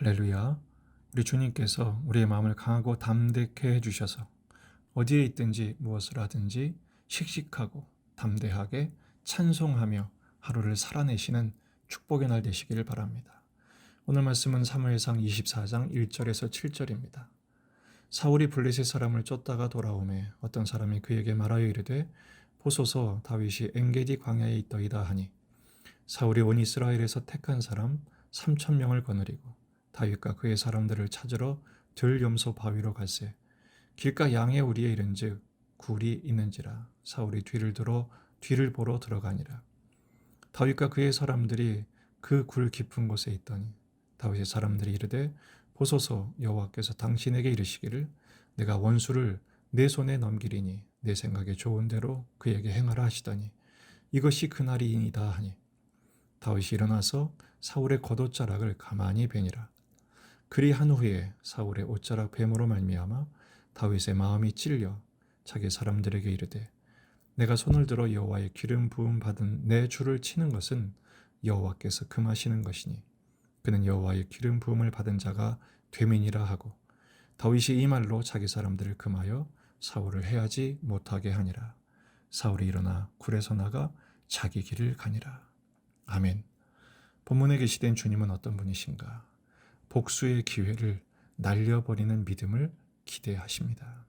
할렐루야. 우리 주님께서 우리의 마음을 강하고 담대케 해주셔서 어디에 있든지 무엇을 하든지 씩씩하고 담대하게 찬송하며 하루를 살아내시는 축복의 날 되시기를 바랍니다. 오늘 말씀은 사무엘상 24장 1절에서 7절입니다. 사울이 블레셋 사람을 쫓다가 돌아오매 어떤 사람이 그에게 말하여 이르되 보소서 다윗이 엔게디 광야에 있더이다 하니 사울이 온 이스라엘에서 택한 사람 3천 명을 거느리고 다윗과 그의 사람들을 찾으러 들염소 바위로 갈새 길가 양의 우리에 이른즉 굴이 있는지라 사울이 뒤를 보러 들어가니라. 다윗과 그의 사람들이 그 굴 깊은 곳에 있더니 다윗의 사람들이 이르되 보소서 여호와께서 당신에게 이르시기를 내가 원수를 내 손에 넘기리니 내 생각에 좋은 대로 그에게 행하라 하시더니 이것이 그날이니이다 하니 다윗이 일어나서 사울의 겉옷자락을 가만히 베니라. 그리한 후에 사울의 옷자락 뱀으로 말미암아 다윗의 마음이 찔려 자기 사람들에게 이르되 내가 손을 들어 여호와의 기름 부음 받은 내 주를 치는 것은 여호와께서 금하시는 것이니 그는 여호와의 기름 부음을 받은 자가 되민이라 하고 다윗이 이 말로 자기 사람들을 금하여 사울을 해하지 못하게 하니라. 사울이 일어나 굴에서 나가 자기 길을 가니라. 아멘. 본문에 계시된 주님은 어떤 분이신가? 복수의 기회를 날려버리는 믿음을 기대하십니다.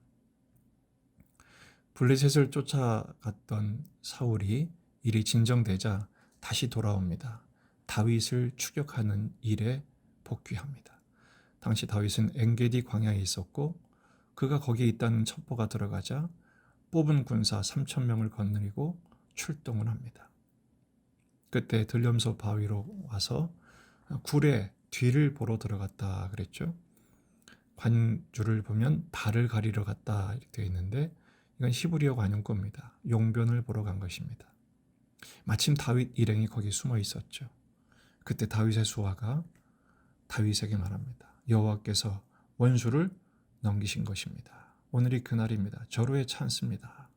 블레셋을 쫓아갔던 사울이 일이 진정되자 다시 돌아옵니다. 다윗을 추격하는 일에 복귀합니다. 당시 다윗은 엔게디 광야에 있었고 그가 거기에 있다는 첩보가 들어가자 뽑은 군사 3천 명을 거느리고 출동을 합니다. 그때 들염소 바위로 와서 굴에 뒤를 보러 들어갔다 그랬죠. 관주를 보면 발을 가리러 갔다 이렇게 되어 있는데 이건 히브리어 관용구입니다. 용변을 보러 간 것입니다. 마침 다윗 일행이 거기 숨어 있었죠. 그때 다윗의 수하가 다윗에게 말합니다. 여호와께서 원수를 넘기신 것입니다. 오늘이 그날입니다. 절호의 찬스입니다.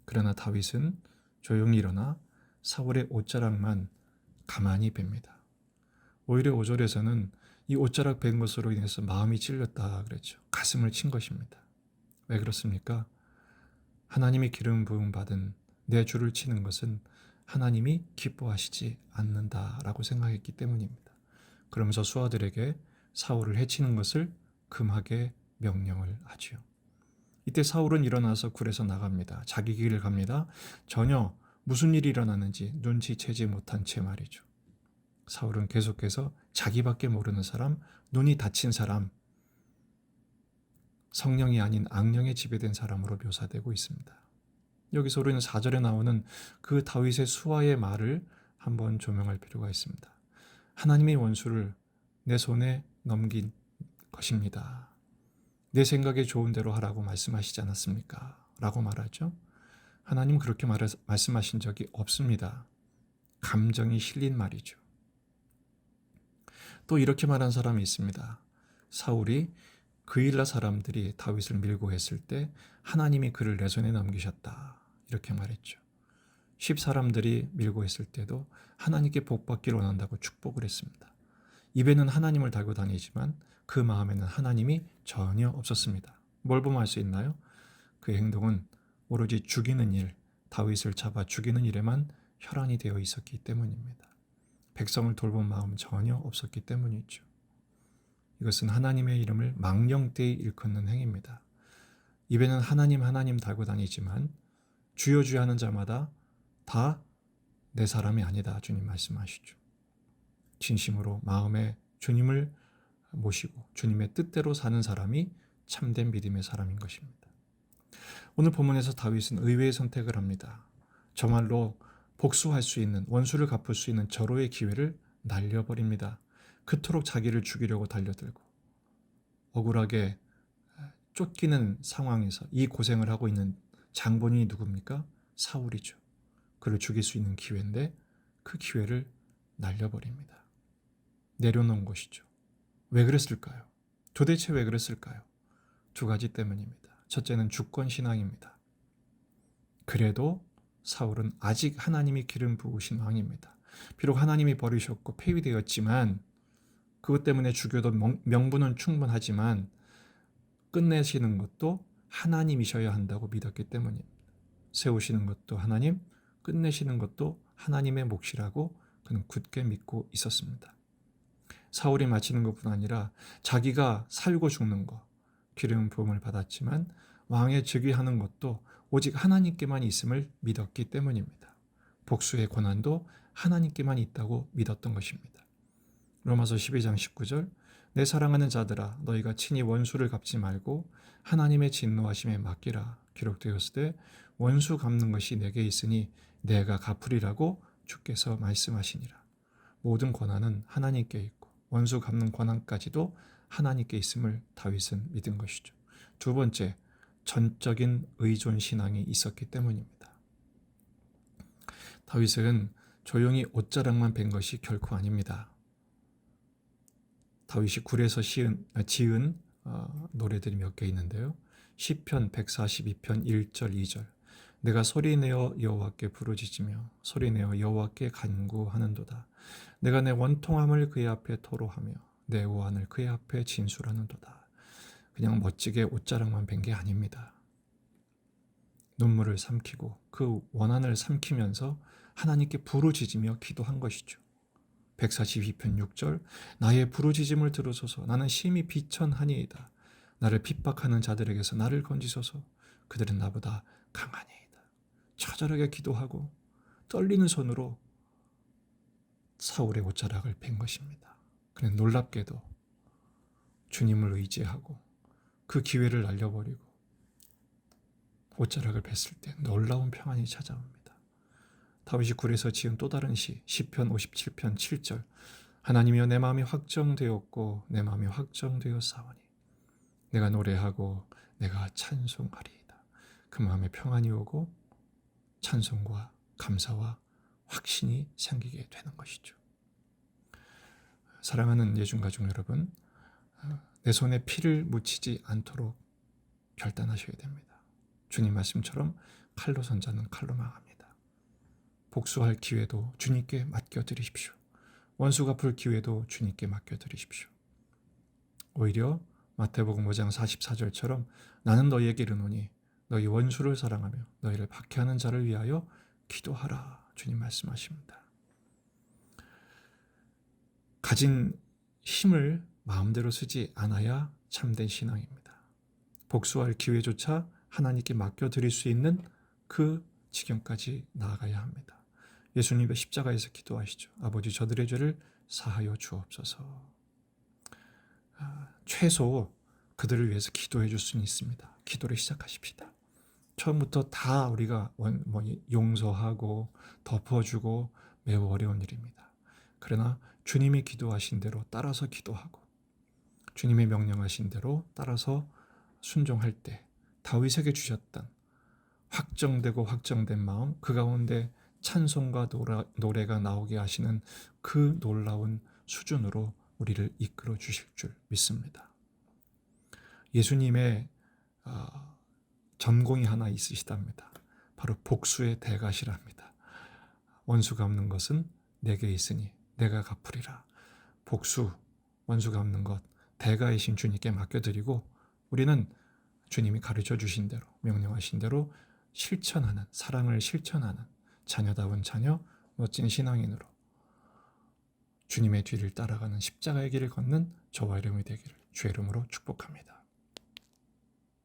그러나 다윗은 조용히 일어나 사울의 옷자락만 가만히 봅니다. 오히려 5절에서는 이 옷자락 벤 것으로 인해서 마음이 찔렸다 그랬죠. 가슴을 친 것입니다. 왜 그렇습니까? 하나님이 기름 부음 받은 내 주를 치는 것은 하나님이 기뻐하시지 않는다라고 생각했기 때문입니다. 그러면서 수하들에게 사울을 해치는 것을 금하게 명령을 하지요. 이때 사울은 일어나서 굴에서 나갑니다. 자기 길을 갑니다. 전혀 무슨 일이 일어나는지 눈치채지 못한 채 말이죠. 사울은 계속해서 자기밖에 모르는 사람, 눈이 닫힌 사람, 성령이 아닌 악령에 지배된 사람으로 묘사되고 있습니다. 여기서 우리는 4절에 나오는 그 다윗의 수하의 말을 한번 조명할 필요가 있습니다. 하나님의 원수를 내 손에 넘긴 것입니다. 내 생각에 좋은 대로 하라고 말씀하시지 않았습니까? 라고 말하죠. 하나님 그렇게 말씀하신 적이 없습니다. 감정이 실린 말이죠. 또 이렇게 말한 사람이 있습니다. 사울이 그일라 사람들이 다윗을 밀고 했을 때 하나님이 그를 내 손에 넘기셨다. 이렇게 말했죠. 10사람들이 밀고 했을 때도 하나님께 복받기를 원한다고 축복을 했습니다. 입에는 하나님을 달고 다니지만 그 마음에는 하나님이 전혀 없었습니다. 뭘 보면 알 수 있나요? 그의 행동은 오로지 죽이는 일, 다윗을 잡아 죽이는 일에만 혈안이 되어 있었기 때문입니다. 백성을 돌본 마음은 전혀 없었기 때문이죠. 이것은 하나님의 이름을 망령되이 일컫는 행위입니다. 입에는 하나님 하나님 달고 다니지만 주여 주여 하는 자마다 다 내 사람이 아니다 주님 말씀하시죠. 진심으로 마음에 주님을 모시고 주님의 뜻대로 사는 사람이 참된 믿음의 사람인 것입니다. 오늘 본문에서 다윗은 의외의 선택을 합니다. 정말로 복수할 수 있는, 원수를 갚을 수 있는 절호의 기회를 날려버립니다. 그토록 자기를 죽이려고 달려들고 억울하게 쫓기는 상황에서 이 고생을 하고 있는 장본인이 누굽니까? 사울이죠. 그를 죽일 수 있는 기회인데 그 기회를 날려버립니다. 내려놓은 것이죠. 왜 그랬을까요? 도대체 왜 그랬을까요? 두 가지 때문입니다. 첫째는 주권신앙입니다. 그래도 사울은 아직 하나님이 기름 부으신 왕입니다. 비록 하나님이 버리셨고 폐위되었지만 그것 때문에 죽여도 명분은 충분하지만 끝내시는 것도 하나님이셔야 한다고 믿었기 때문입니다. 세우시는 것도 하나님, 끝내시는 것도 하나님의 몫이라고 그는 굳게 믿고 있었습니다. 사울이 마치는 것뿐 아니라 자기가 살고 죽는 것, 기름 부음을 받았지만 왕의 즉위하는 것도 오직 하나님께만 있음을 믿었기 때문입니다. 복수의 권한도 하나님께만 있다고 믿었던 것입니다. 로마서 12장 19절 내 사랑하는 자들아 너희가 친히 원수를 갚지 말고 하나님의 진노하심에 맡기라 기록되었으되 원수 갚는 것이 내게 있으니 내가 갚으리라고 주께서 말씀하시니라. 모든 권한은 하나님께 있고 원수 갚는 권한까지도 하나님께 있음을 다윗은 믿은 것이죠. 두 번째, 전적인 의존 신앙이 있었기 때문입니다. 다윗은 조용히 옷자락만 벤 것이 결코 아닙니다. 다윗이 굴에서 지은 노래들이 몇 개 있는데요. 시편 142편 1절 2절 내가 소리내어 여호와께 부르짖으며 소리내어 여호와께 간구하는도다. 내가 내 원통함을 그의 앞에 토로하며 내 오한을 그의 앞에 진술하는도다. 그냥 멋지게 옷자락만 벤 게 아닙니다. 눈물을 삼키고 그 원한을 삼키면서 하나님께 부르짖으며 기도한 것이죠. 142편 6절 나의 부르짖음을 들으소서 나는 심히 비천하니이다. 나를 핍박하는 자들에게서 나를 건지소서 그들은 나보다 강하니이다. 처절하게 기도하고 떨리는 손으로 사울의 옷자락을 벤 것입니다. 그는 놀랍게도 주님을 의지하고 그 기회를 날려버리고 옷자락을 뱄을 때 놀라운 평안이 찾아옵니다. 다윗이 굴에서 지은 또 다른 시 시편 57편 7절 하나님이여 내 마음이 확정되었고 내 마음이 확정되었사오니 내가 노래하고 내가 찬송하리이다. 그 마음에 평안이 오고 찬송과 감사와 확신이 생기게 되는 것이죠. 사랑하는 예중가족 여러분, 내 손에 피를 묻히지 않도록 결단하셔야 됩니다. 주님 말씀처럼 칼로 선 자는 칼로 망합니다. 복수할 기회도 주님께 맡겨드리십시오. 원수 갚을 기회도 주님께 맡겨드리십시오. 오히려 마태복음 5장 44절처럼 나는 너희에게 이르노니 너희 원수를 사랑하며 너희를 박해하는 자를 위하여 기도하라. 주님 말씀하십니다. 가진 힘을 마음대로 쓰지 않아야 참된 신앙입니다. 복수할 기회조차 하나님께 맡겨드릴 수 있는 그 지경까지 나아가야 합니다. 예수님의 십자가에서 기도하시죠. 아버지 저들의 죄를 사하여 주옵소서. 최소 그들을 위해서 기도해 줄 수는 있습니다. 기도를 시작하십시다. 처음부터 다 우리가 용서하고 덮어주고 매우 어려운 일입니다. 그러나 주님이 기도하신 대로 따라서 기도하고 주님의 명령하신 대로 따라서 순종할 때 다윗에게 주셨던 확정되고 확정된 마음, 그 가운데 찬송과 노래가 나오게 하시는 그 놀라운 수준으로 우리를 이끌어 주실 줄 믿습니다. 예수님의 전공이 하나 있으시답니다. 바로 복수의 대가시랍니다. 원수 갚는 것은 내게 있으니 내가 갚으리라. 복수, 원수 갚는 것, 대가이신 주님께 맡겨드리고 우리는 주님이 가르쳐 주신 대로, 명령하신 대로 실천하는, 사랑을 실천하는 자녀다운 자녀, 멋진 신앙인으로 주님의 뒤를 따라가는 십자가의 길을 걷는 저와 여러분이 되기를 주의 이름으로 축복합니다.